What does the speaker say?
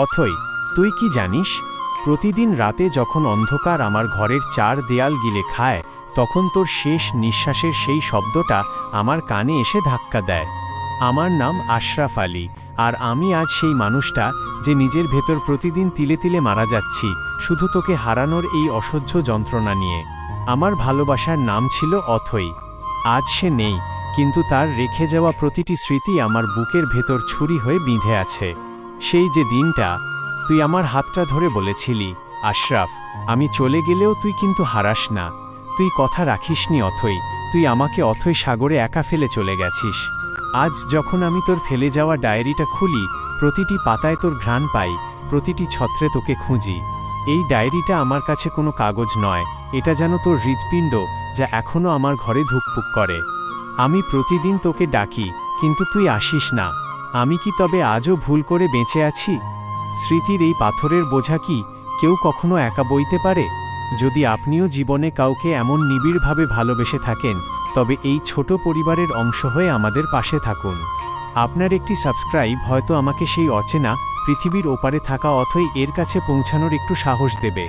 অথৈ, তুই কি জানিস, প্রতিদিন রাতে যখন অন্ধকার আমার ঘরের চার দেয়াল গিলে খায়, তখন তোর শেষ নিঃশ্বাসের সেই শব্দটা আমার কানে এসে ধাক্কা দেয়। আমার নাম আশরাফ আলী, আর আমি আজ সেই মানুষটা যে নিজের ভেতর প্রতিদিন তিলে তিলে মারা যাচ্ছি, শুধু তোকে হারানোর এই অসহ্য যন্ত্রণা নিয়ে। আমার ভালোবাসার নাম ছিল অথৈ। আজ সে নেই, কিন্তু তার রেখে যাওয়া প্রতিটি স্মৃতি আমার বুকের ভেতর ছুরি হয়ে বিঁধে আছে। সেই যে দিনটা তুই আমার হাতটা ধরে বলেছিলি, আশরাফ, আমি চলে গেলেও তুই কিন্তু হারাস না। তুই কথা রাখিসনি অথৈ, তুই আমাকে অথৈ সাগরে একা ফেলে চলে গেছিস। আজ যখন আমি তোর ফেলে যাওয়া ডায়েরিটা খুলি, প্রতিটি পাতায় তোর ঘ্রাণ পাই, প্রতিটি ছত্রে তোকে খুঁজি। এই ডায়েরিটা আমার কাছে কোনো কাগজ নয়, এটা যেন তোর হৃৎপিণ্ড, যা এখনও আমার ঘরে ধুকপুক করে। আমি প্রতিদিন তোকে ডাকি, কিন্তু তুই আসিস না। আমি কি তবে আজও ভুল করে বেঁচে আছি? স্মৃতির এই পাথরের বোঝা কি কেউ কখনো একা বইতে পারে? যদি আপনিও জীবনে কাউকে এমন নিবিড়ভাবে ভালোবেসে থাকেন, তবে এই ছোট পরিবারের অংশ হয়ে আমাদের পাশে থাকুন। আপনার একটি সাবস্ক্রাইব হয়তো আমাকে সেই অচেনা পৃথিবীর ওপারে থাকা অথৈ এর কাছে পৌঁছানোর একটু সাহস দেবে।